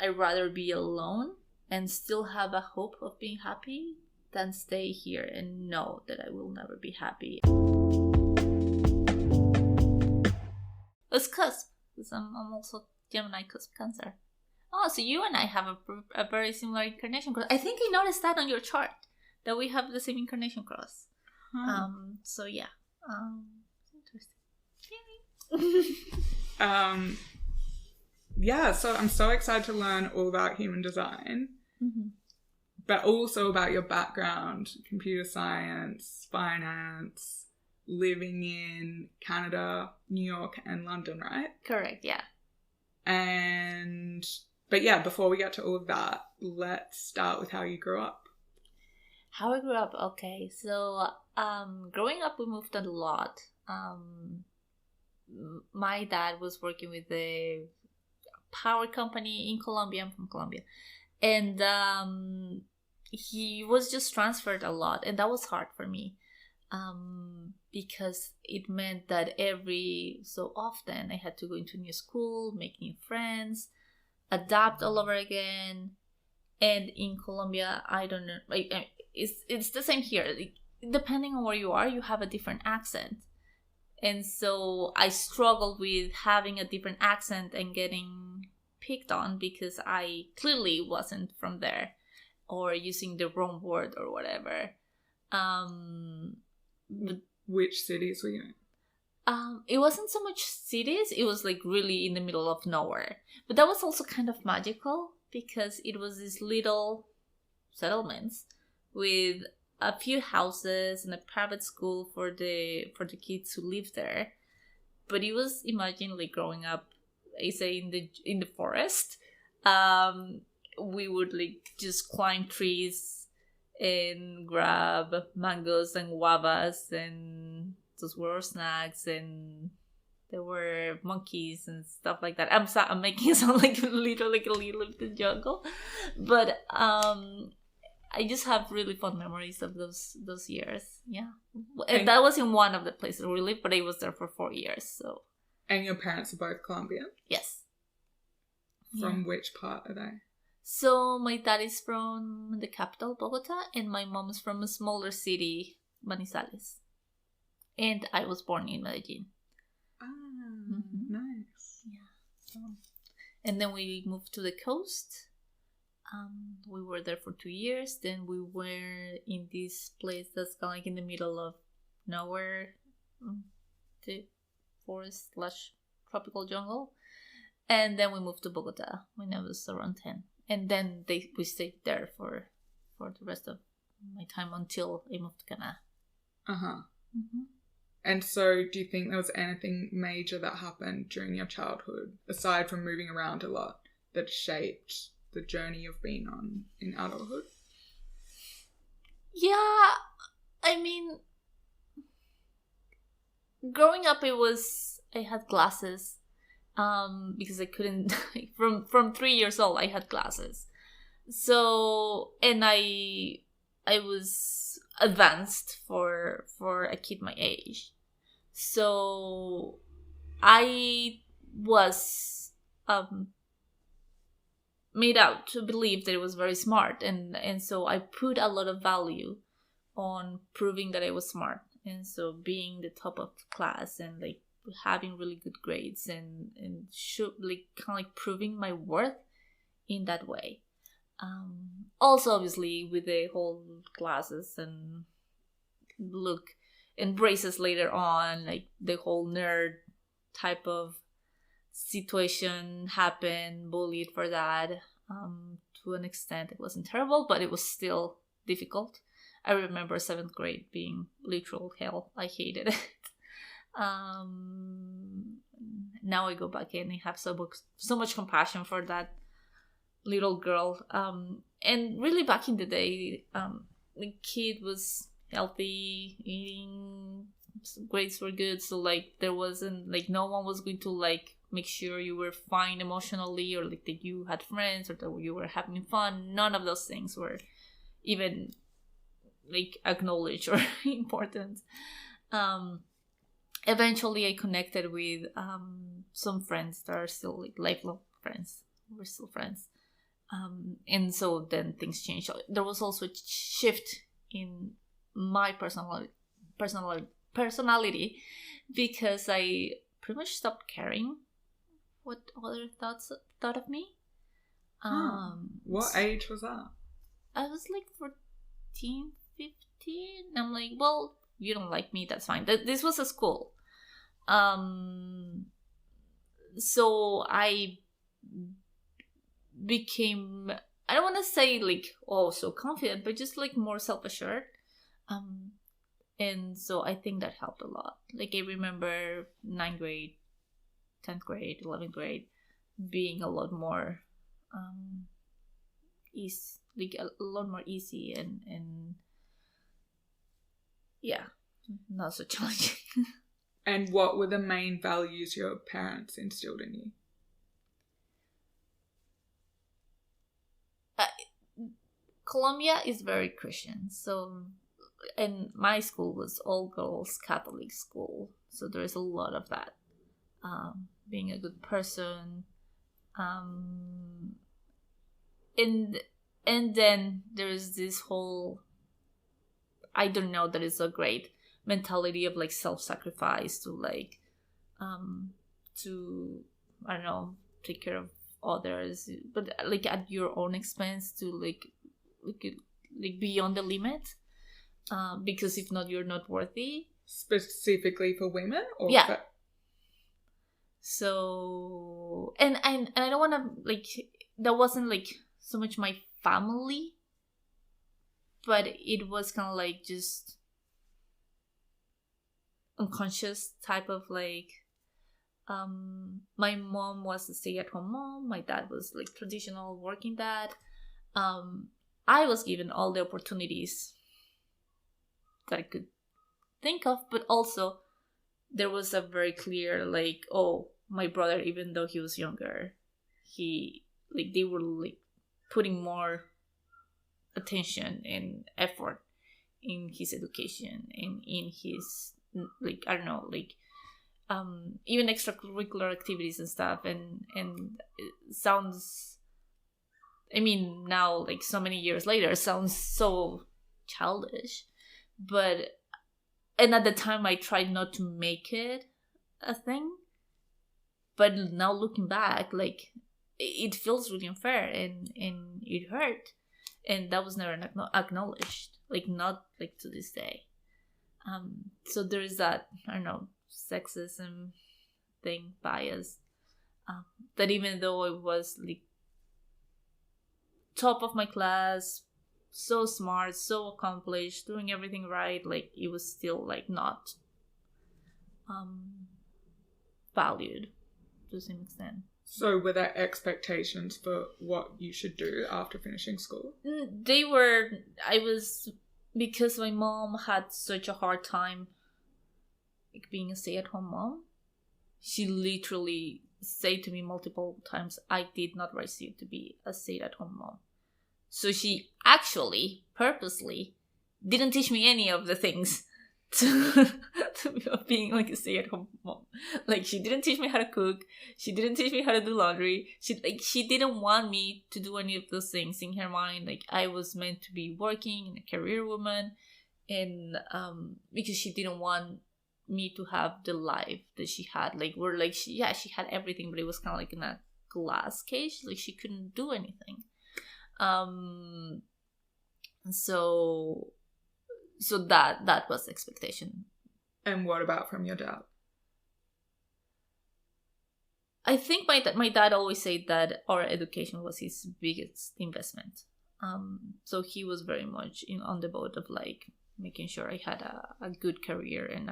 I'd rather be alone and still have a hope of being happy than stay here and know that I will never be happy. It's cusp, because I'm also Gemini cusp Cancer. Oh, so you and I have a very similar incarnation cross. I think I noticed that on your chart, that we have the same incarnation cross. So yeah. Interesting. Yeah, so I'm so excited to learn all about human design, but also about your background, computer science, finance, living in Canada, New York, and London, right? Correct, yeah. But yeah, before we get to all of that, let's start with how you grew up. How I grew up, okay. So, growing up, we moved a lot. My dad was working with a power company in Colombia. I'm from Colombia. And he was just transferred a lot. And that was hard for me. Because it meant that every so often I had to go into new school, make new friends, adapt all over again. And in Colombia, I don't know, it's the same here. Depending on where you are, you have a different accent. And so I struggled with having a different accent and getting picked on because I clearly wasn't from there, or using the wrong word or whatever. Which cities were you in? It wasn't so much cities, it was like really in the middle of nowhere. But that was also kind of magical because it was these little settlements with a few houses and a private school for the kids who live there. But it was, imagine like growing up, I say in the forest. We would like just climb trees and grab mangoes and guavas, and those were our snacks, and there were monkeys and stuff like that. I'm making it sound like literally like a little bit jungle, but I just have really fond memories of those years. Yeah, and that was in one of the places we lived, but I was there for 4 years. So. And your parents are both Colombian? Yes. From which part are they? So my dad is from the capital, Bogota, and my mom is from a smaller city, Manizales. And I was born in Medellin. Nice. Yeah. So, and then we moved to the coast. We were there for 2 years. Then we were in this place that's kind of like in the middle of nowhere, the forest/tropical jungle. And then we moved to Bogota when I was around 10. And then we stayed there for the rest of my time until I moved to Canada. And so do you think there was anything major that happened during your childhood, aside from moving around a lot, that shaped the journey you've been on in adulthood? Yeah, I mean, growing up I had glasses. Because I couldn't, from 3 years old, I had glasses. So, and I was advanced for a kid my age. So, I was made out to believe that I was very smart. And so I put a lot of value on proving that I was smart. And so being the top of the class and like having really good grades and should like kind of like proving my worth in that way. Also obviously with the whole classes and look and braces later on, like the whole nerd type of situation happened, bullied for that. To an extent it wasn't terrible, but it was still difficult. I remember 7th grade being literal hell. I hated it. Now I go back and I have so much compassion for that little girl. And really back in the day, the kid was healthy, eating, grades were good, so like there wasn't like no one was going to like make sure you were fine emotionally, or like that you had friends, or that you were having fun. None of those things were even like acknowledged or important. Eventually I connected with some friends that are still like lifelong friends. We're still friends. And so then things changed. There was also a shift in my personality because I pretty much stopped caring what other thought of me. What age was that? I was like 14, 15. I'm like, well, you don't like me, that's fine. This was a school. So I became, I don't want to say like, oh, so confident, but just like more self-assured. And so I think that helped a lot. Like I remember 9th grade, 10th grade, 11th grade being a lot more a lot more easy and yeah, not so challenging. And what were the main values your parents instilled in you? Colombia is very Christian, so, and my school was all girls Catholic school, so there's a lot of that. Being a good person, and then there's this whole, I don't know, that is a great mentality of like self-sacrifice to like to, I don't know, take care of others, but like at your own expense, to like beyond the limit, because if not, you're not worthy. Specifically for women, or yeah. So and I don't want to like, that wasn't like so much my family, but it was kind of like just unconscious type of like, my mom was a stay-at-home mom, my dad was like traditional working dad. I was given all the opportunities that I could think of, but also there was a very clear like, oh, my brother, even though he was younger, he like, they were like putting more attention and effort in his education and in his like, I don't know, like even extracurricular activities and stuff, and it sounds, I mean, now like so many years later, sounds so childish, but, and at the time I tried not to make it a thing, but now looking back, like it feels really unfair and it hurt, and that was never acknowledged, like not like to this day. So there is that, I don't know, sexism thing, bias, that even though I was like top of my class, so smart, so accomplished, doing everything right, like it was still like not valued to the same extent. So were there expectations for what you should do after finishing school? They were, because my mom had such a hard time like being a stay-at-home mom, she literally said to me multiple times, I did not raise you to be a stay-at-home mom. So she actually purposely didn't teach me any of the things to being like a stay-at-home mom. Like she didn't teach me how to cook, she didn't teach me how to do laundry, she didn't want me to do any of those things. In her mind, like I was meant to be working and a career woman, and because she didn't want me to have the life that she had, like where like she had everything, but it was kind of like in a glass cage, like she couldn't do anything. So that was the expectation. And what about from your dad? I think my dad always said that our education was his biggest investment. So he was very much on the boat of like making sure I had a good career and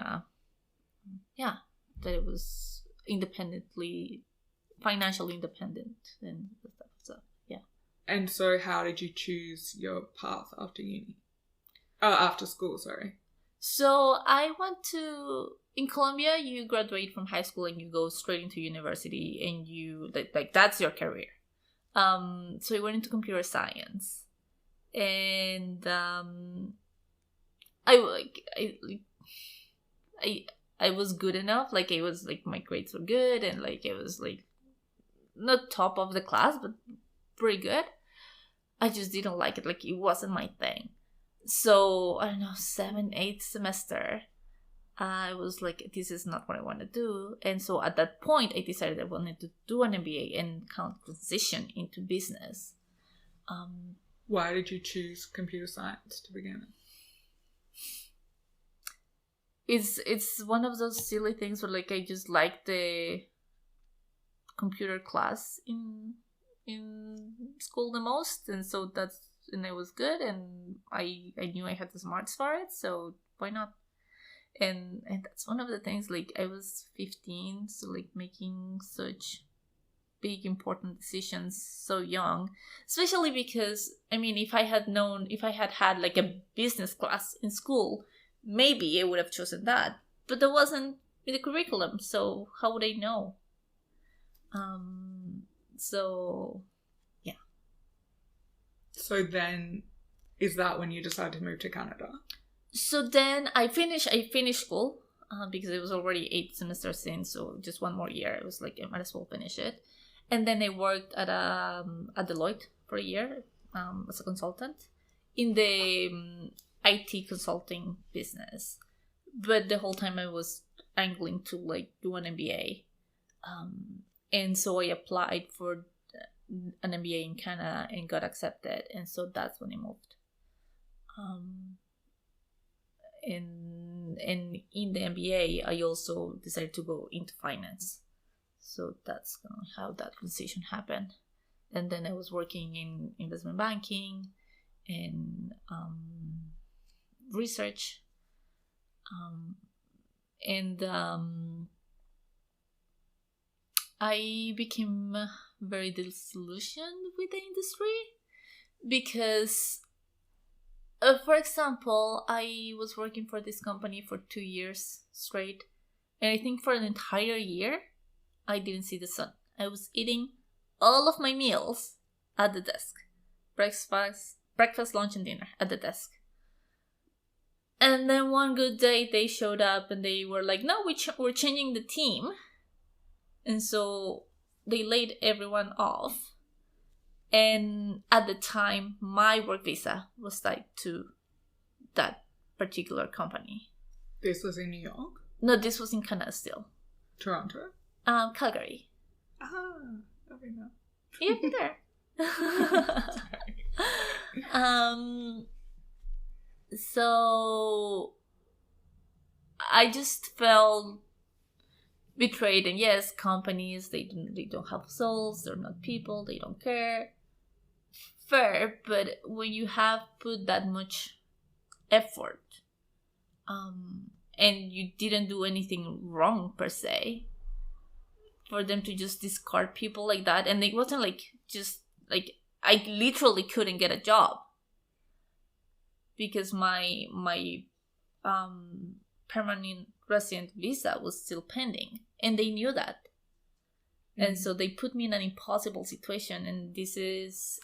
that it was financially independent and stuff. So yeah. And so how did you choose your path after uni? After school, sorry. So I went in Colombia, you graduate from high school and you go straight into university, and you like that's your career. So I went into computer science, and I was good enough. Like I was like, my grades were good, and like it was like not top of the class, but pretty good. I just didn't like it. Like, it wasn't my thing. So, I don't know, 7th, 8th semester, I was like, this is not what I want to do. And so at that point, I decided I wanted to do an MBA and kind of transition into business. Why did you choose computer science to begin with? It's one of those silly things where, like, I just like the computer class in school the most, and so and it was good, and I knew I had the smarts for it, so why not? And that's one of the things, like, I was 15, so, like, making such big important decisions so young, especially because, I mean, if I had had like a business class in school, maybe I would have chosen that, but that wasn't in the curriculum, so how would I know? So yeah. So then, is that when you decided to move to Canada? So then I finished school because it was already 8 semesters in, so just one more year. I was like, I might as well finish it. And then I worked at Deloitte for a year as a consultant in the IT consulting business. But the whole time I was angling to, like, do an MBA. And so I applied for an MBA in Canada and got accepted. And so that's when I moved. And in the MBA, I also decided to go into finance. So that's kind of how that transition happened. And then I was working in investment banking and research. I became very disillusioned with the industry because, for example, I was working for this company for 2 years straight. And I think for an entire year, I didn't see the sun. I was eating all of my meals at the desk. Breakfast, lunch, and dinner at the desk. And then one good day, they showed up and they were like, no, we're changing the team. And so they laid everyone off. And at the time, my work visa was tied to that particular company. This was in New York? No, this was in Canada still. Toronto? Calgary. I've been there. You've been there. So I just felt betrayed. And yes, companies, they don't have souls, they're not people, they don't care. Fair, but when you have put that much effort, and you didn't do anything wrong per se, for them to just discard people like that, and it wasn't like just like I literally couldn't get a job because my permanent resident visa was still pending, and they knew that. And so they put me in an impossible situation, and this is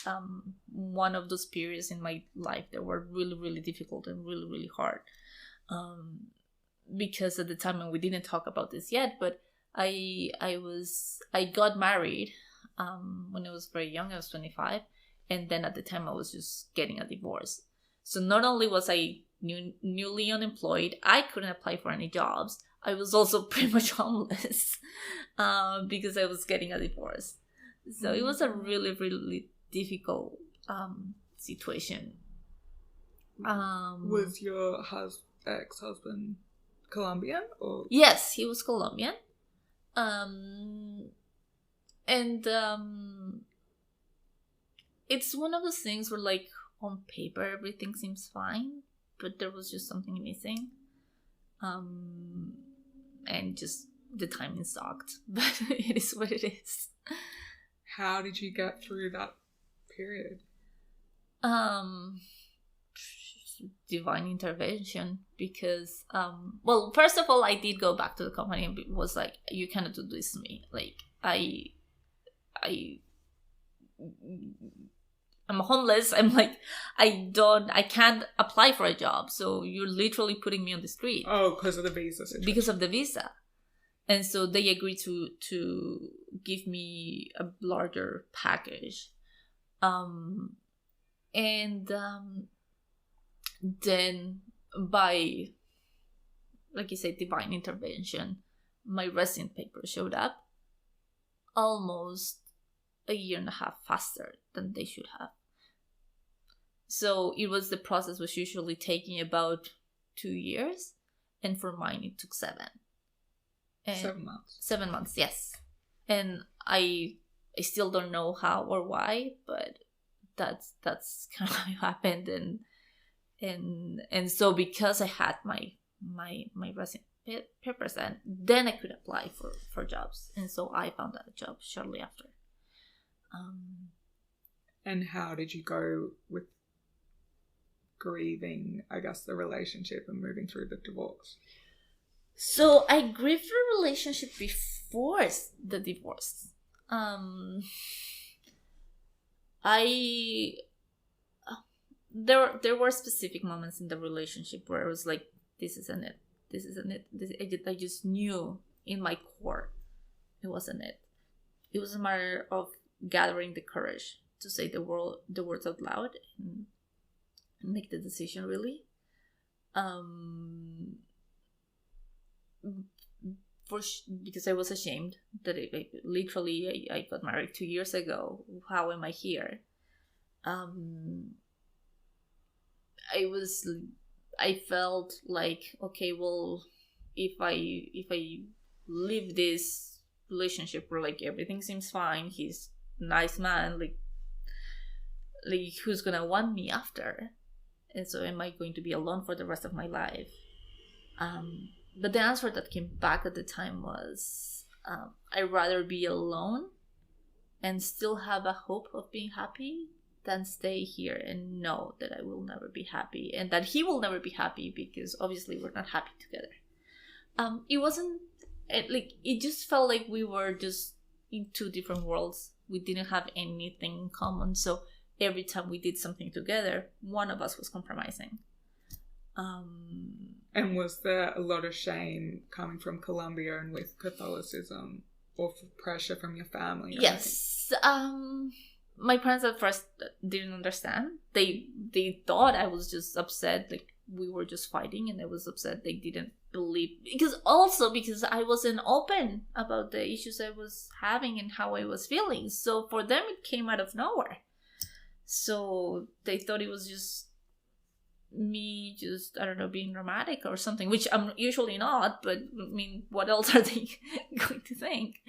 one of those periods in my life that were really, really difficult and really, really hard. Because at the time, and we didn't talk about this yet, but I got married when I was very young. I was 25, and then at the time I was just getting a divorce. So not only was I newly unemployed, I couldn't apply for any jobs. I was also pretty much homeless because I was getting a divorce. So it was a really, really difficult situation. Was your ex-husband Colombian? Or? Yes, he was Colombian. It's one of those things where, like, on paper everything seems fine, but there was just something missing. And just the timing sucked, but it is what it is. How did you get through that period? Divine intervention, because well, first of all, I did go back to the company and was like, you cannot do this to me. Like, I'm homeless. I'm like, I can't apply for a job. So you're literally putting me on the street. Oh, because of the visa situation. Because of the visa. And so they agreed to give me a larger package. And then by, like you said, divine intervention, my resident paper showed up almost a year and a half faster than they should have. So the process was usually taking about 2 years, and for mine it took 7. And 7 months. 7 months, yes. And I still don't know how or why, but that's kind of how it happened. And so because I had my resident papers, then I could apply for jobs, and so I found that job shortly after. And how did you go with grieving, I guess, the relationship and moving through the divorce? So I grieved the relationship before the divorce. There were specific moments in the relationship where I was like, this isn't it. I just knew in my core it wasn't it. It was a matter of gathering the courage to say the words out loud and make the decision, really. Because I was ashamed that I got married 2 years ago. How am I here? I felt like, okay, well, if I leave this relationship where like everything seems fine, he's a nice man, like who's gonna want me after? And so am I going to be alone for the rest of my life? But the answer that came back at the time was, I'd rather be alone and still have a hope of being happy than stay here and know that I will never be happy, and that he will never be happy, because obviously we're not happy together. It just felt like we were just in 2 different worlds. We didn't have anything in common, so every time we did something together, one of us was compromising. And was there a lot of shame coming from Colombia and with Catholicism, or pressure from your family? Yes. My parents at first didn't understand. They thought I was just upset, like we were just fighting, and I was upset. They didn't believe, because I wasn't open about the issues I was having and how I was feeling. So for them, it came out of nowhere. So they thought it was just me, just, I don't know, being dramatic or something, which I'm usually not, but I mean, what else are they going to think?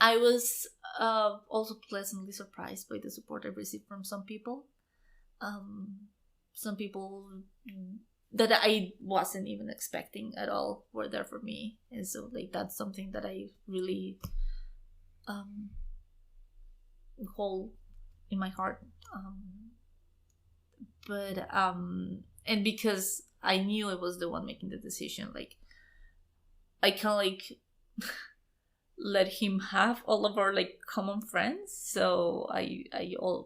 I was also pleasantly surprised by the support I received from some people. Some people that I wasn't even expecting at all were there for me. And so like that's something that I really hold in my heart. And because I knew I was the one making the decision, like I kind of like let him have all of our like common friends, so I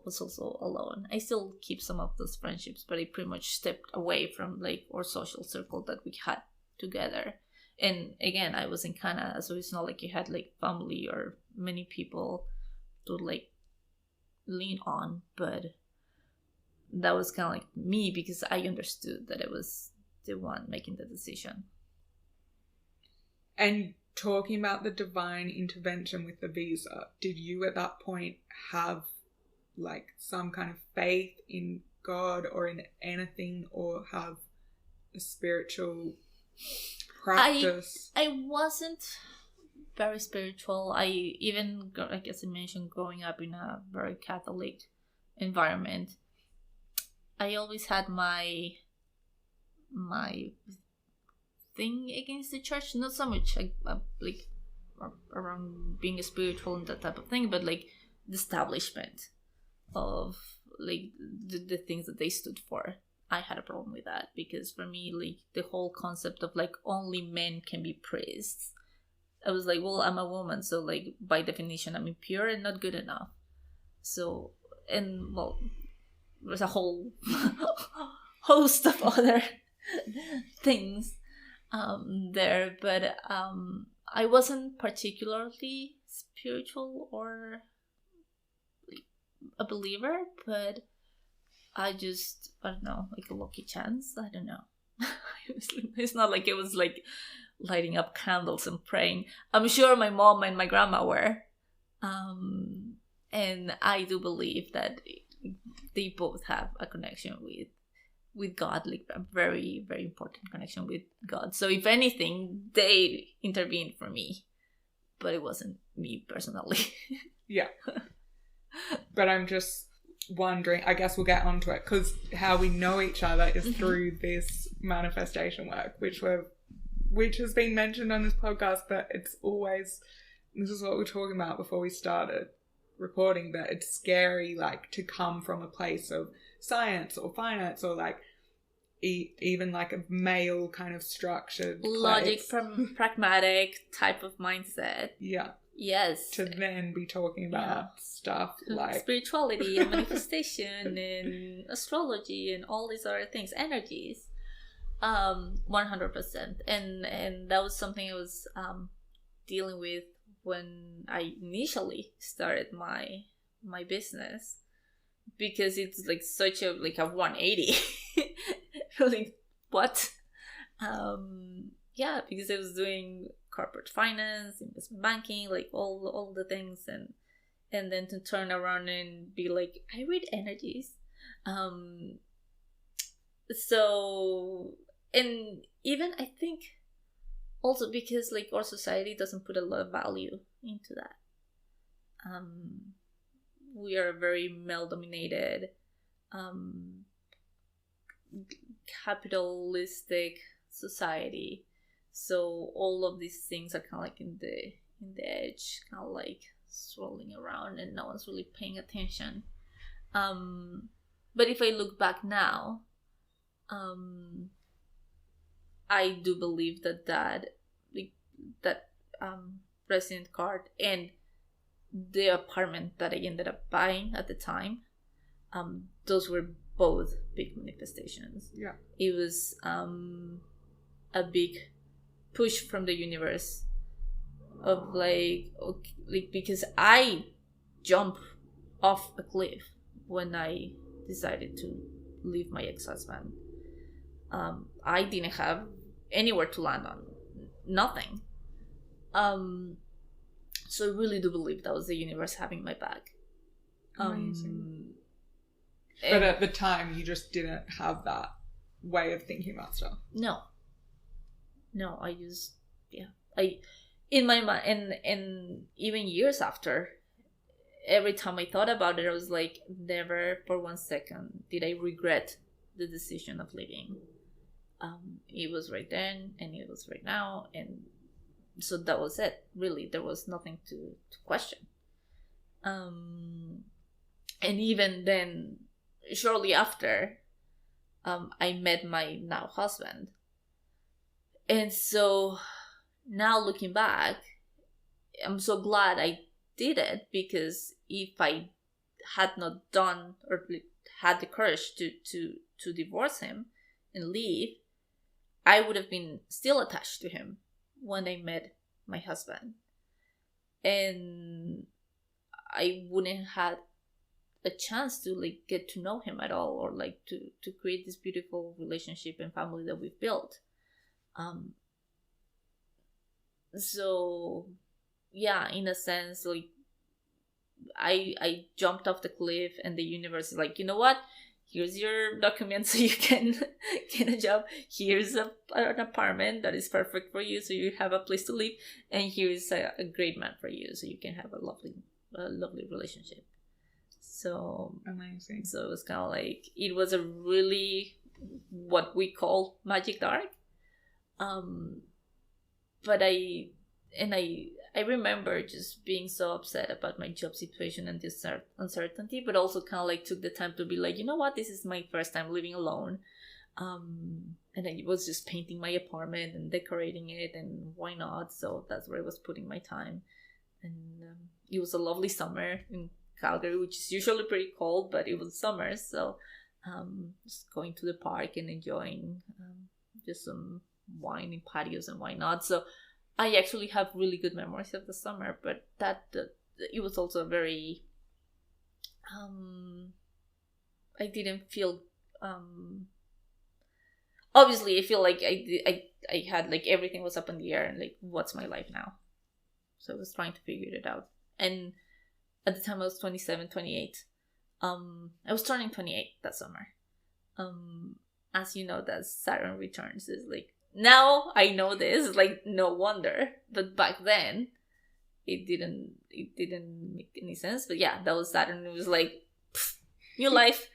was also alone. I still keep some of those friendships, but I pretty much stepped away from like our social circle that we had together. And again, I was in Canada, so it's not like you had like family or many people to like lean on, but that was kind of like me, because I understood that I was the one making the decision. And talking about the divine intervention with the visa, did you at that point have like some kind of faith in God or in anything, or have a spiritual practice? I wasn't very spiritual. I guess I mentioned growing up in a very Catholic environment. I always had my thing against the church, not so much like around being spiritual and that type of thing, but like the establishment of like the things that they stood for. I had a problem with that, because for me, like the whole concept of like only men can be priests, I was like, well, I'm a woman, so like by definition I'm impure and not good enough. So, and well, there's a whole host of other things there, but I wasn't particularly spiritual or a believer, but I don't know, like a lucky chance. I don't know. It's not like it was like lighting up candles and praying. I'm sure my mom and my grandma were. And I do believe that they both have a connection with God, like a very, very important connection with God. So if anything, they intervened for me, but it wasn't me personally. Yeah. But I'm just wondering, I guess we'll get onto it, because how we know each other is through this manifestation work, which has been mentioned on this podcast, but it's always, this is what we were talking about before we started recording, that it's scary, like, to come from a place of science or finance or like even like a male kind of structured logic place. From pragmatic type of mindset. Yeah. Yes. To then be talking about stuff like spirituality and manifestation and astrology and all these other things, energies. 100%. And that was something I was dealing with when I initially started my business, because it's like such a 180. Like, what? Because I was doing corporate finance, investment banking, like all the things, and then to turn around and be like, I read energies. So, and even I think also because like our society doesn't put a lot of value into that. We are a very male dominated, capitalistic society, so all of these things are kind of like in the edge, kind of like swirling around, and no one's really paying attention. But if I look back now, I do believe that resident card and the apartment that I ended up buying at the time, those were both big manifestations. Yeah. It was a big push from the universe of like because I jumped off a cliff when I decided to leave my ex-husband. I didn't have anywhere to land on, nothing. So I really do believe that was the universe having my back. Amazing. But at the time, you just didn't have that way of thinking about stuff. No, I just, in my mind, and even years after, every time I thought about it, I was like, never for 1 second did I regret the decision of leaving. It was right then, and it was right now, and so that was it. Really, there was nothing to question. And even then, shortly after, I met my now husband. And so now looking back, I'm so glad I did it, because if I had not done or had the courage to divorce him and leave, I would have been still attached to him when I met my husband. And I wouldn't have a chance to like get to know him at all, or like to create this beautiful relationship and family that we've built. So yeah, in a sense, like I jumped off the cliff, and the universe is like, you know what? Here's your documents so you can get a job. Here's an apartment that is perfect for you, so you have a place to live. And here's a great man for you, so you can have a lovely relationship. So amazing. So it was kind of like, it was a really what we call magic dark. But I remember just being so upset about my job situation and this uncertainty, but also kind of like took the time to be like, you know what, this is my first time living alone. And I was just painting my apartment and decorating it, and why not? So that's where I was putting my time. And it was a lovely summer in Calgary, which is usually pretty cold, but it was summer. So just going to the park and enjoying just some wine in patios and why not. So I actually have really good memories of the summer, but it was also a very I didn't feel obviously I feel like I had like everything was up in the air and like what's my life now. So I was trying to figure it out. And at the time I was 27, 28. I was turning 28 that summer. As you know, that Saturn returns is like, now I know this, like no wonder. But back then it didn't make any sense. But yeah, that was Saturn. It was like new life.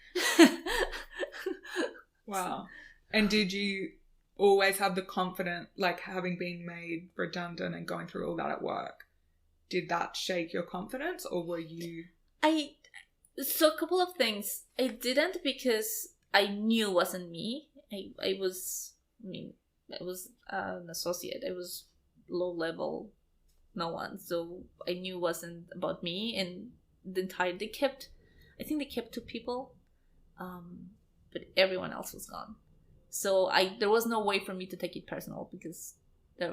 Wow. And did you always have the confidence, like having been made redundant and going through all that at work, did that shake your confidence, or were you... So a couple of things. I didn't, because I knew it wasn't me. I was an associate. I was low level, no one. So I knew it wasn't about me. And the entire, I think they kept 2 people, but everyone else was gone. So there was no way for me to take it personal, because they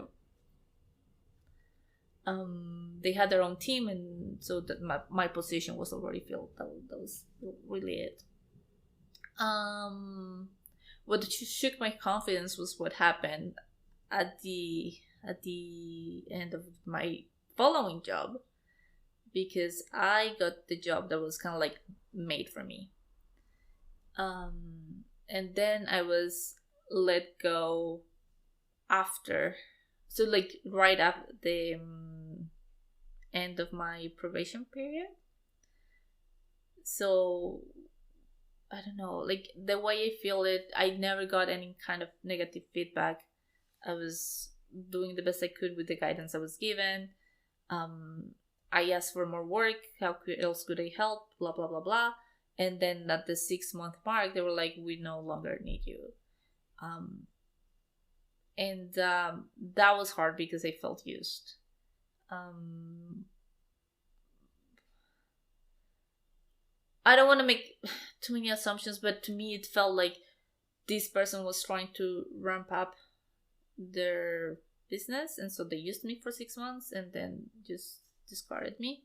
had their own team, and so that my position was already filled. That was really it. What shook my confidence was what happened at the end of my following job, because I got the job that was kind of like made for me. And then I was let go after, so like right after the end of my probation period. So I don't know, like the way I feel it, I never got any kind of negative feedback. I was doing the best I could with the guidance I was given. I asked for more work. How else could I help? Blah blah blah blah. And then at the 6-month mark, they were like, "We no longer need you." That was hard because I felt used. I don't want to make too many assumptions, but to me it felt like this person was trying to ramp up their business, and so they used me for 6 months and then just discarded me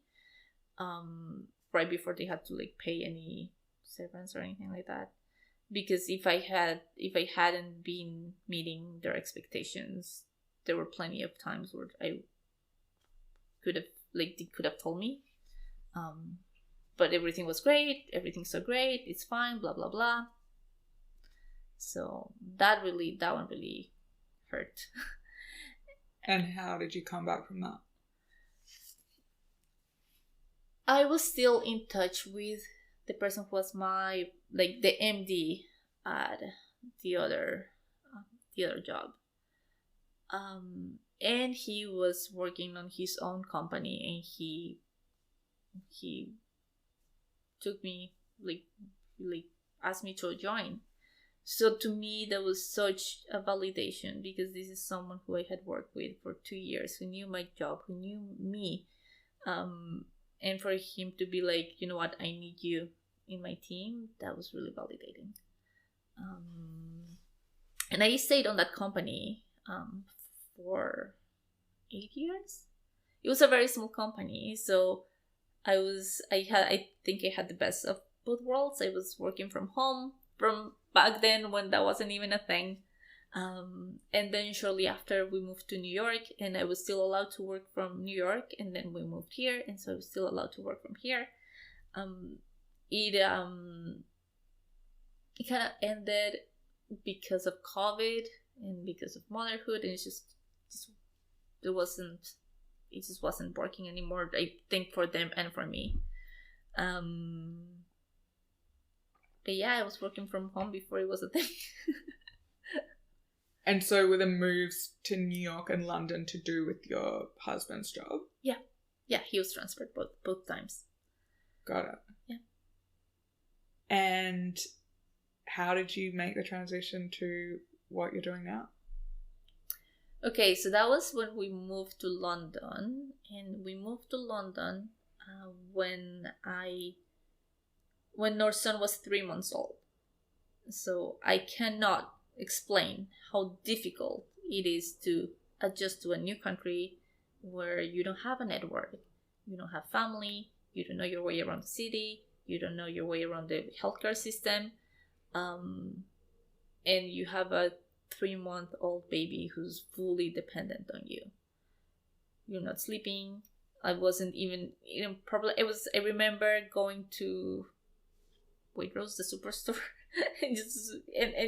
right before they had to like pay any severance or anything like that. Because if I hadn't been meeting their expectations, there were plenty of times where I could have, like, they could have told me, but everything was great, everything's so great, it's fine, blah blah blah. So that one really hurt. And how did you come back from that? I was still in touch with the person who was my, like, the MD at the other job. And he was working on his own company, and he took me, like asked me to join. So to me, that was such a validation, because this is someone who I had worked with for 2 years, who knew my job, who knew me. And for him to be like, you know what, I need you in my team, that was really validating. And I stayed on that company for 8 years. It was a very small company, so I think I had the best of both worlds. I was working from home from back then when that wasn't even a thing. And then shortly after we moved to New York, and I was still allowed to work from New York, and then we moved here, and so I was still allowed to work from here. It kind of ended because of COVID and because of motherhood, and it just wasn't working anymore, I think, for them and for me. But yeah, I was working from home before it was a thing. And so were the moves to New York and London to do with your husband's job? Yeah, he was transferred both times. Got it. Yeah. And how did you make the transition to what you're doing now? Okay, so that was when we moved to London, and we moved to London when our son was 3 months old. So I cannot explain how difficult it is to adjust to a new country where you don't have a network, you don't have family, you don't know your way around the city, you don't know your way around the healthcare system, and you have a 3-month-old baby who's fully dependent on you. You're not sleeping. I wasn't even probably. I remember going to Waitrose, the superstore, and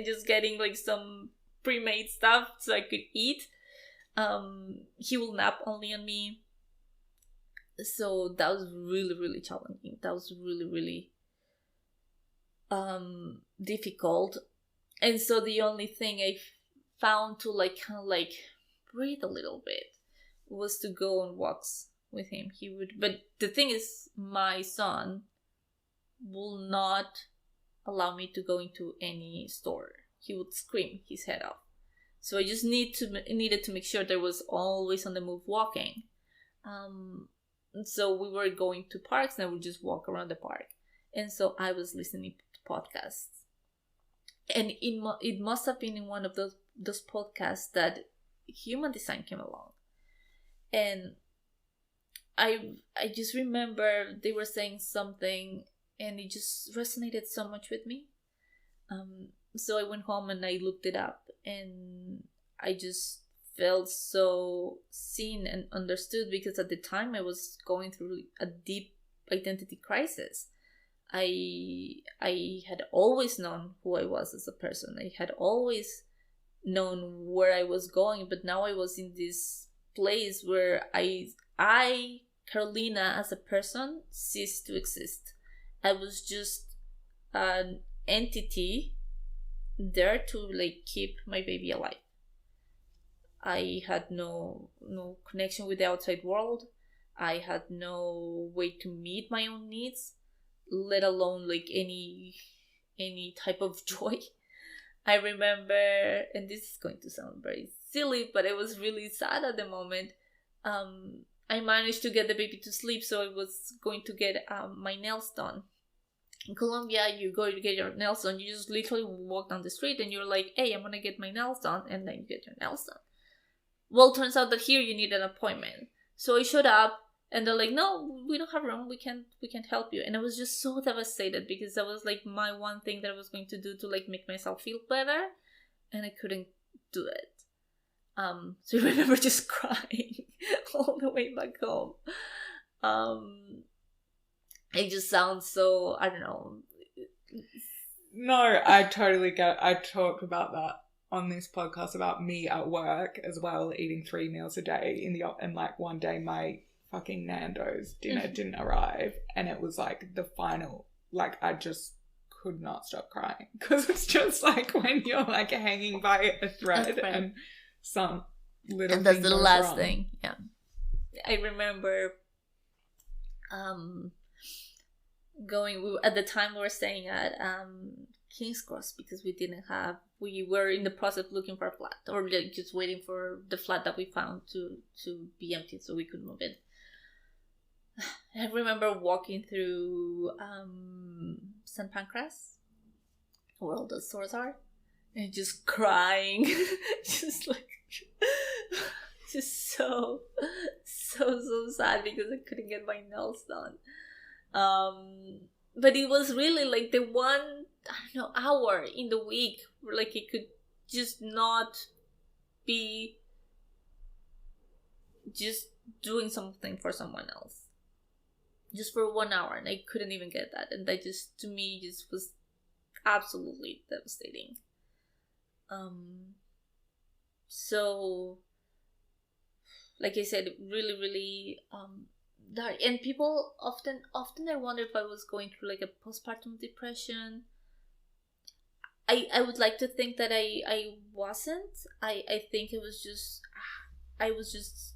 just getting like some pre-made stuff so I could eat. He will nap only on me. So that was really, really challenging. That was really, really difficult. And so the only thing I found to like kind of like breathe a little bit was to go on walks with him. He would, but the thing is, my son will not allow me to go into any store. He would scream his head off. So I just needed to make sure there was always on the move walking. So we were going to parks and I would just walk around the park. And so I was listening to podcasts. And it must have been in one of those podcasts that human design came along. And I just remember they were saying something and it just resonated so much with me. So I went home and I looked it up and I just felt so seen and understood, because at the time I was going through a deep identity crisis. I had always known who I was as a person. I had always known where I was going, but now I was in this place where I Carolina as a person ceased to exist. I was just an entity there to like keep my baby alive. I had no connection with the outside world. I had no way to meet my own needs, let alone like any type of joy. I remember, and this is going to sound very silly, but I was really sad at the moment. I managed to get the baby to sleep, so I was going to get my nails done. In Colombia, you go to get your nails done, you just literally walk down the street and you're like, hey, I'm gonna get my nails done, and then you get your nails done. Well, turns out that here you need an appointment. So I showed up and they're like, no, we don't have room, we can't help you. And I was just so devastated, because that was like my one thing that I was going to do to like make myself feel better, and I couldn't do it. So I remember just crying all the way back home. It just sounds so, I don't know. No, I totally get it. I talked about that on this podcast about me at work as well, eating 3 meals a day and like one day my fucking Nando's dinner didn't arrive, and it was like the final, like I just could not stop crying, because it's just like when you're like hanging by a thread and some little and that's thing the goes last wrong. thing. Yeah, I remember going at the time we were staying at King's Cross, because we were in the process of looking for a flat, or like just waiting for the flat that we found to be empty so we could move in. I remember walking through St. Pancras, where all the stores are, and just crying, just like just so sad, because I couldn't get my nails done. But it was really like the one, hour in the week where like it could just not be just doing something for someone else. Just for 1 hour, and I couldn't even get that. And that just, to me, just was absolutely devastating. So, like I said, really, really dark. And people often I wonder if I was going through like a postpartum depression. I would like to think that I wasn't. I think it was just, I was just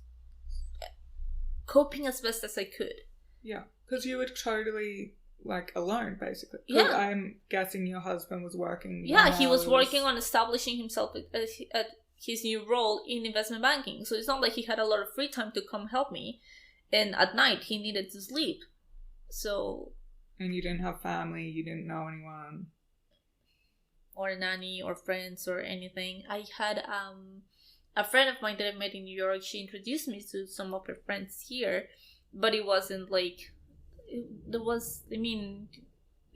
coping as best as I could. Yeah, because you were totally like alone, basically. Yeah, I'm guessing your husband was working. Yeah, he was working on establishing himself at his new role in investment banking. So it's not like he had a lot of free time to come help me. And at night, he needed to sleep. So. And you didn't have family. You didn't know anyone. Or a nanny or friends or anything. I had a friend of mine that I met in New York. She introduced me to some of her friends here. But it wasn't like,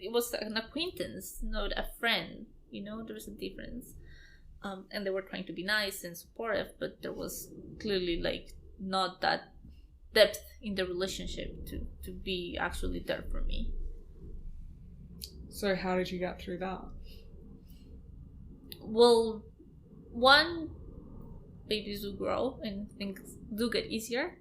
it was an acquaintance, not a friend. There's a difference. And they were trying to be nice and supportive, but there was clearly like not that depth in the relationship to be actually there for me. So how did you get through that? Well, one, babies do grow and things do get easier.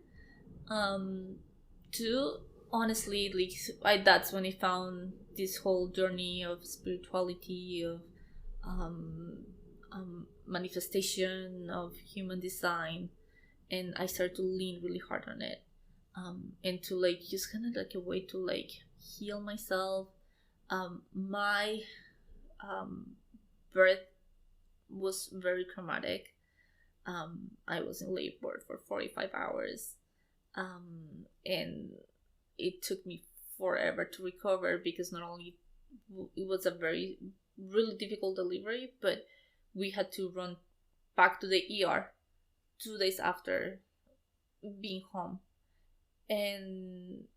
Two, honestly, like that's when I found this whole journey of spirituality, of manifestation, of human design, and I started to lean really hard on it, and to like just kind of like a way to like heal myself. My birth was very traumatic. I was in labor for 45 hours, and it took me forever to recover, because not only it was a really difficult delivery, but we had to run back to the ER 2 days after being home. And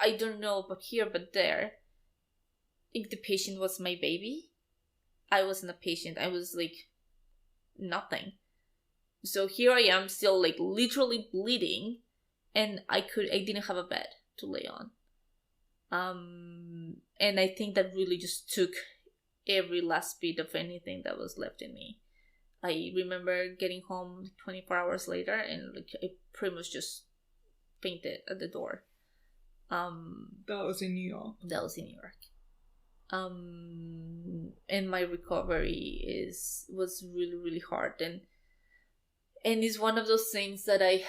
I don't know about here, but there, if the patient was my baby, I wasn't a patient. I was like nothing. So here I am, still like literally bleeding, and I didn't have a bed to lay on. And I think that really just took every last bit of anything that was left in me. I remember getting home 24 hours later, and like I pretty much just fainted at the door. That was in New York. That was in New York. And my recovery was really, really hard, and it's one of those things that I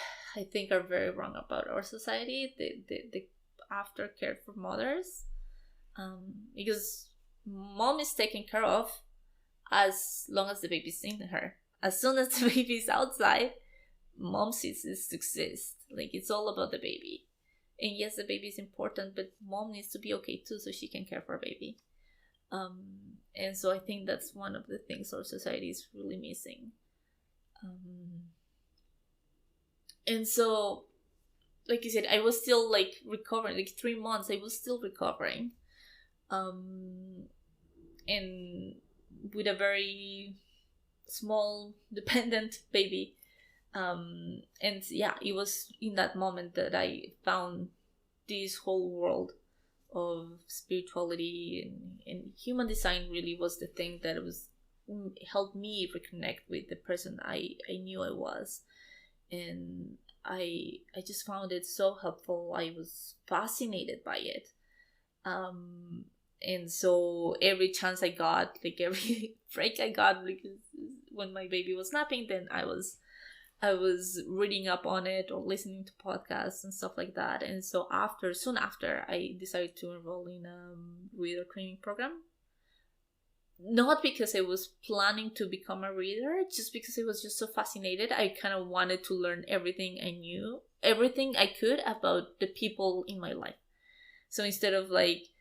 think are very wrong about our society, the aftercare for mothers, because mom is taken care of as long as the baby's in her. As soon as the baby's outside, mom ceases to exist. Like, it's all about the baby. And yes, the baby is important, but mom needs to be okay too, so she can care for a baby. And so I think that's one of the things our society is really missing. And so, like you said, I was still like recovering. Like 3 months, I was still recovering. And with a very small, dependent baby. And yeah, it was in that moment that I found this whole world of spirituality, and human design really was the thing that helped me reconnect with the person I knew I was. And I just found it so helpful. I was fascinated by it. And so every chance I got, like every break I got, because when my baby was napping, then I was reading up on it or listening to podcasts and stuff like that. And so soon after, I decided to enroll in a reader training program. Not because I was planning to become a reader, just because I was just so fascinated. I kind of wanted to learn everything I knew, everything I could about the people in my life. So instead of like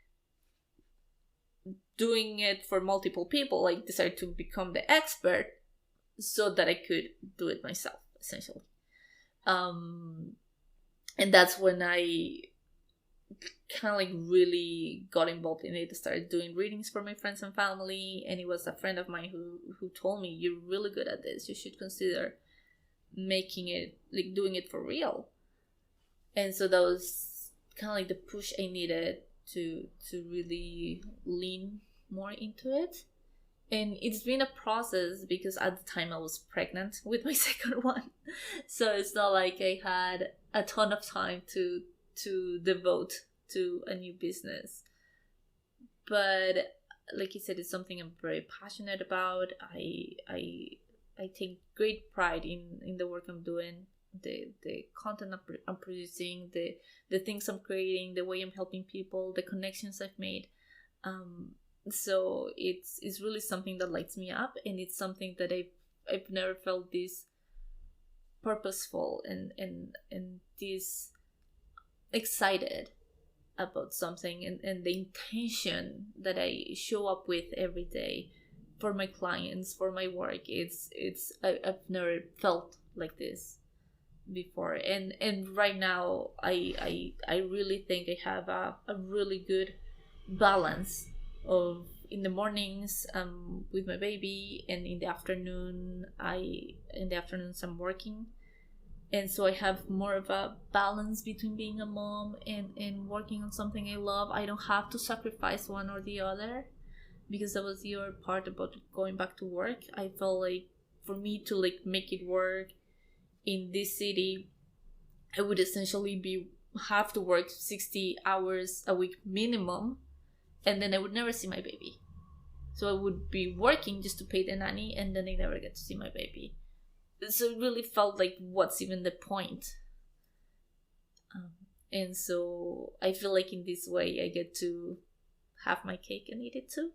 doing it for multiple people, I decided to become the expert so that I could do it myself, essentially. And that's when I kind of like really got involved in it. I started doing readings for my friends and family, and it was a friend of mine who told me, "You're really good at this. You should consider making it, like doing it for real." And so that was kind of like the push I needed to really lean more into it. And it's been a process, because at the time I was pregnant with my second one. So it's not like I had a ton of time to devote to a new business. But like you said, it's something I'm very passionate about. I take great pride in the work I'm doing, the content I'm producing, the things I'm creating, the way I'm helping people, the connections I've made. So it's really something that lights me up, and it's something that I've never felt this purposeful and this excited about something, and the intention that I show up with every day for my clients, for my work. I've never felt like this before, and right now I really think I have a really good balance of in the mornings with my baby, and in the afternoons I'm working, and so I have more of a balance between being a mom and working on something I love. I don't have to sacrifice one or the other, because that was your part about going back to work. I felt like for me to like make it work in this city, I would essentially have to work 60 hours a week minimum, and then I would never see my baby. So I would be working just to pay the nanny, and then I never get to see my baby. So it really felt like, what's even the point? And so I feel like in this way I get to have my cake and eat it too.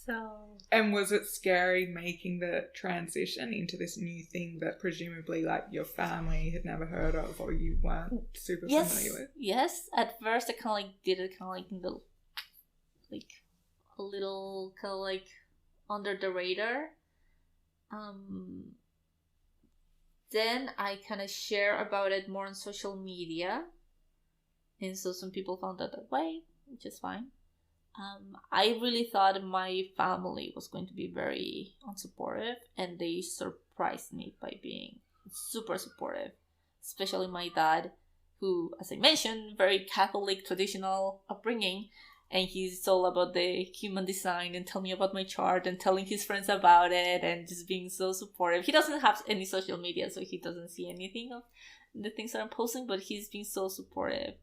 So. And was it scary making the transition into this new thing that presumably like your family had never heard of, or you weren't super familiar with? Yes. At first I kind of like did it kind of like in the like a little kind of like under the radar. Then I kind of share about it more on social media, and so some people found out that way, which is fine. I really thought my family was going to be very unsupportive, and they surprised me by being super supportive, especially my dad, who, as I mentioned, very Catholic traditional upbringing, and he's all about the human design and telling me about my chart and telling his friends about it and just being so supportive. He doesn't have any social media, so he doesn't see anything of the things that I'm posting, but he's been so supportive.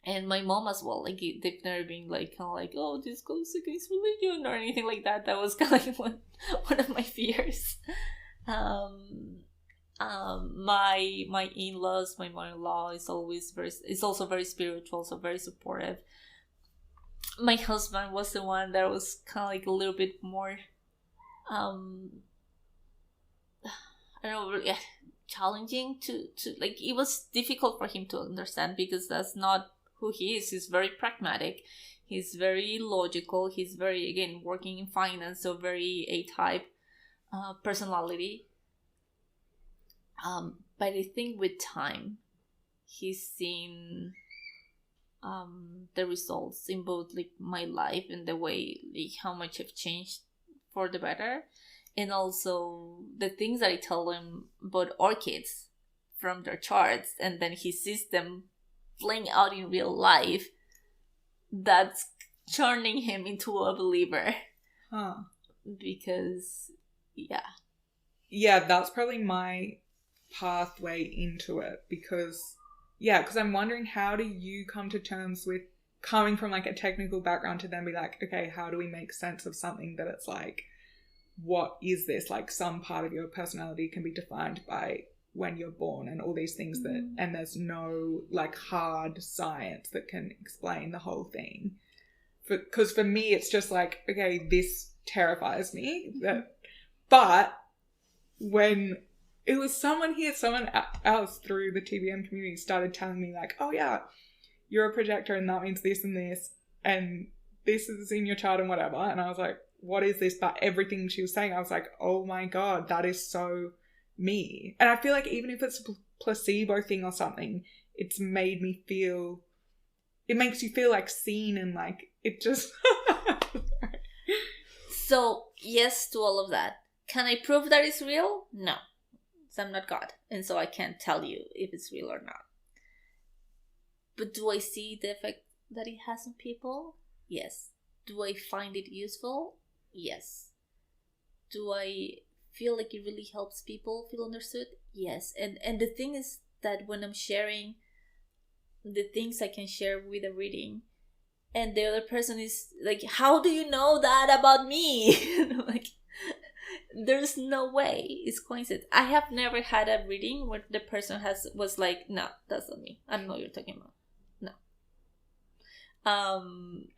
And my mom as well, like they've never been like kind of like, oh, this goes against religion or anything like that. That was kind of like one of my fears. My in-laws, my mother-in-law is also very spiritual, so very supportive. My husband was the one that was kind of like a little bit more, I don't know, really challenging to like, it was difficult for him to understand, because that's not who he is. He's very pragmatic, he's very logical, he's very, again, working in finance, so very A-type personality. But I think with time, he's seen the results in both like my life and the way, like, how much I've changed for the better, and also the things that I tell him about our kids from their charts, and then he sees them playing out in real life. That's turning him into a believer. Because that's probably my pathway into it, because I'm wondering, how do you come to terms with coming from like a technical background to then be like, okay, how do we make sense of something that it's like, what is this? Like, some part of your personality can be defined by when you're born and all these things that, and there's no like hard science that can explain the whole thing. Because for me, it's just like, okay, this terrifies me. But when it was someone else through the TBM community started telling me like, oh yeah, you're a projector and that means this and this is in your chart and whatever. And I was like, what is this? But everything she was saying, I was like, oh my God, that is so me. And I feel like even if it's a placebo thing or something, it makes you feel like seen, and like it just So yes to all of that. Can I prove that it's real? No. So I'm not God, and so I can't tell you if it's real or not. But do I see the effect that it has on people? Yes. Do I find it useful? Yes. Do I feel like it really helps people feel understood? Yes. And the thing is that when I'm sharing the things I can share with a reading, and the other person is like, how do you know that about me? Like, there's no way it's coincidence. I have never had a reading where the person was like, no, that's not me, I don't know what you're talking about. No.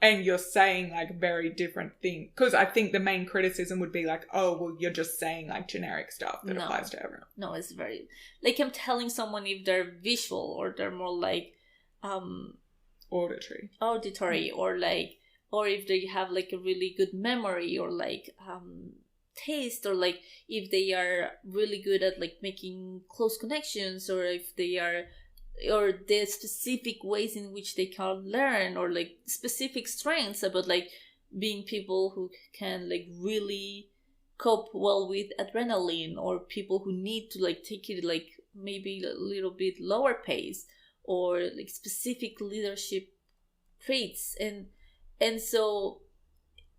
And you're saying like very different things, because I think the main criticism would be like, oh well, you're just saying like generic stuff that applies to everyone. No, it's very like, I'm telling someone if they're visual or they're more like auditory, or like, or if they have like a really good memory, or like taste, or like if they are really good at like making close connections, or if they are or the specific ways in which they can learn, or like specific strengths about like being people who can like really cope well with adrenaline, or people who need to like take it like maybe a little bit lower pace, or like specific leadership traits. And so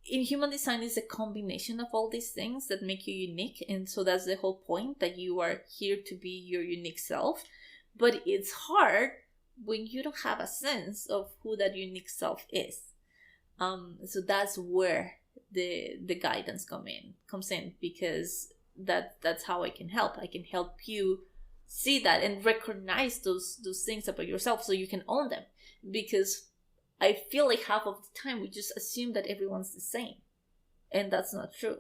in human design is a combination of all these things that make you unique, and so that's the whole point, that you are here to be your unique self. But it's hard when you don't have a sense of who that unique self is. So that's where the guidance comes in, because that's how I can help. I can help you see that and recognize those things about yourself, so you can own them. Because I feel like half of the time we just assume that everyone's the same, and that's not true.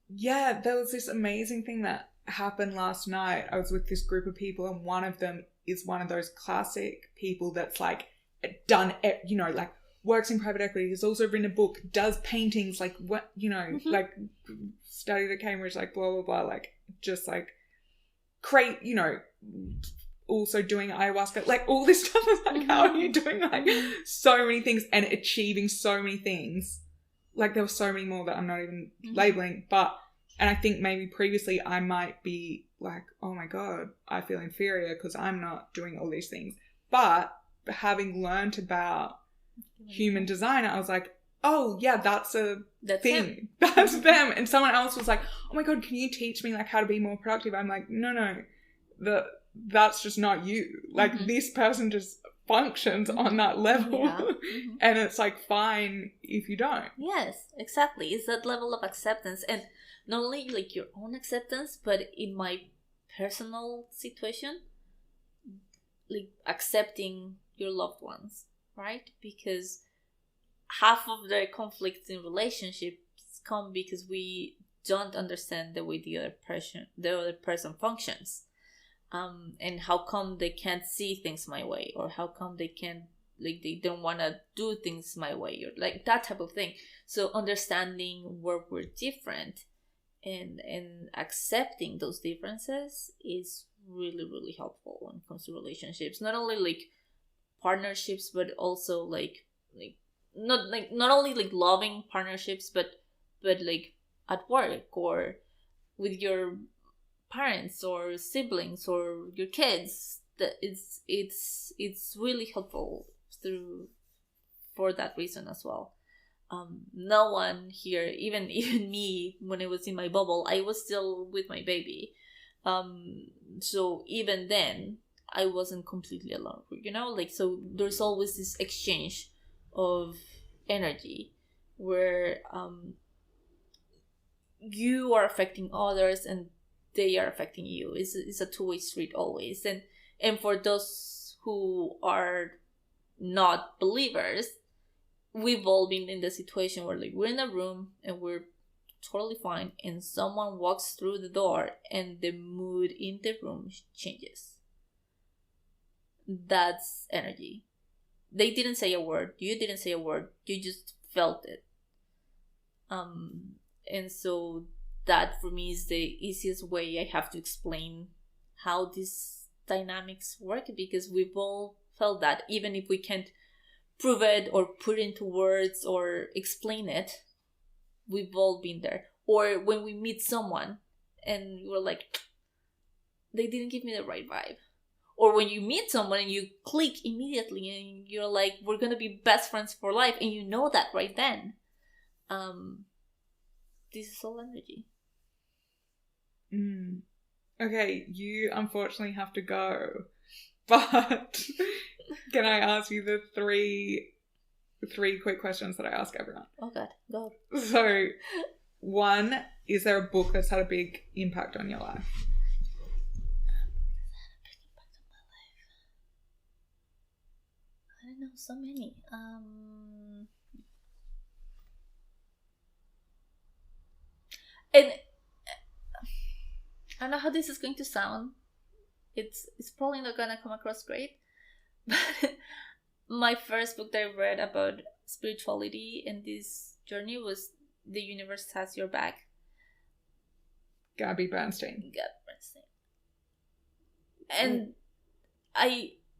Yeah, there was this amazing thing that happened last night. I was with this group of people, and one of them is one of those classic people that's like done, you know, like works in private equity, has also written a book, does paintings, like what, you know, like studied at Cambridge, like blah blah blah, like just like create, you know, also doing ayahuasca, like all this stuff. Is like, how are you doing like so many things and achieving so many things? Like there were so many more that I'm not even labeling, but, and I think maybe previously I might be like, oh my God, I feel inferior because I'm not doing all these things. But having learned about human design, I was like, oh yeah, that's thing. Him. That's them. And someone else was like, oh my God, can you teach me like how to be more productive? I'm like, no, that's just not you. Like this person just functions on that level. Yeah. And it's like fine if you don't. Yes, exactly. It's that level of acceptance, and not only like your own acceptance, but in my personal situation, like accepting your loved ones, right? Because half of the conflicts in relationships come because we don't understand the way the other person functions. And how come they can't see things my way, or how come they can't, like they don't want to do things my way, or like that type of thing. So understanding where we're different and accepting those differences is really, really helpful when it comes to relationships. Not only like partnerships, but also like not only like loving partnerships, but like at work, or with your parents or siblings or your kids. That it's really helpful for that reason as well. No one here, even me, when I was in my bubble, I was still with my baby. So even then, I wasn't completely alone, you know? Like, so there's always this exchange of energy where you are affecting others and they are affecting you. It's a two-way street always. And for those who are not believers, we've all been in the situation where like we're in a room and we're totally fine, and someone walks through the door and the mood in the room changes. That's energy. They didn't say a word, you didn't say a word, you just felt it. And so that for me is the easiest way I have to explain how these dynamics work, because we've all felt that, even if we can't prove it or put it into words or explain it, we've all been there. Or when we meet someone and we're like, they didn't give me the right vibe. Or when you meet someone and you click immediately and you're like, we're gonna be best friends for life, and you know that right then. This is all energy. Okay, you unfortunately have to go, but can I ask you the three quick questions that I ask everyone? Oh God, go. So, one, is there a book that's had a big impact on your life? I don't know, so many. And I don't know how this is going to sound. It's probably not gonna come across great, but my first book that I read about spirituality and this journey was The Universe Has Your Back. Gabby Bernstein. And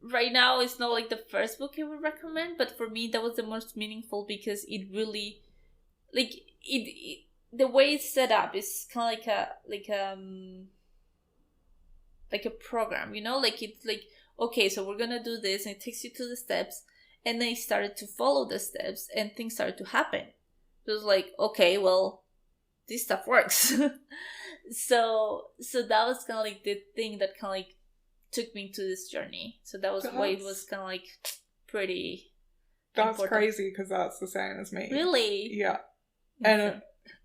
right now it's not like the first book I would recommend, but for me that was the most meaningful because it really, like, it the way it's set up is kind of like a program, you know, like it's like, okay, so we're gonna do this, and it takes you to the steps, and then I started to follow the steps, and things started to happen. It was like, okay, well, this stuff works. so that was kind of like the thing that kind of like took me to this journey. So that was why it was kind of like pretty. That's important. crazy because that's the same as me. Really? Yeah. And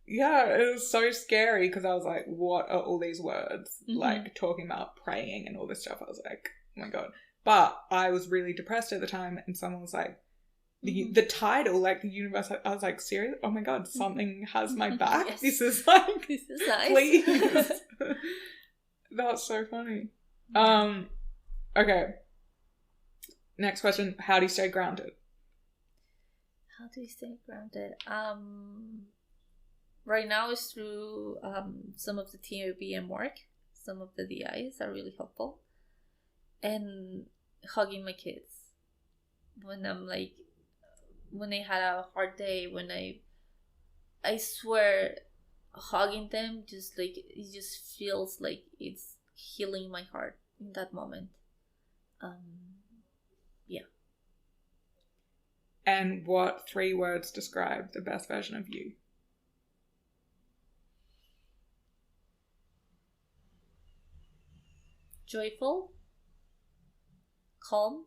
it was so scary because I was like, what are all these words? Like talking about praying and all this stuff. I was like, oh my God. But I was really depressed at the time, and someone was like, the title, like the universe, I was like, serious? Oh my God, something has my back. Yes. This is like, this is nice. Please. That's so funny. Okay. Next question. How do you stay grounded? How do you stay grounded? Right now is through some of the TOBM work. Some of the DIs are really helpful. And hugging my kids. When I'm like, when I had a hard day, when I swear, hugging them, just like, it just feels like it's healing my heart in that moment. Yeah. And what 3 words describe the best version of you? Joyful, calm,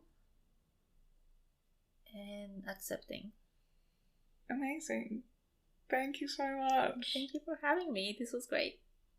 and accepting. Amazing. Thank you so much. Thank you for having me. This was great.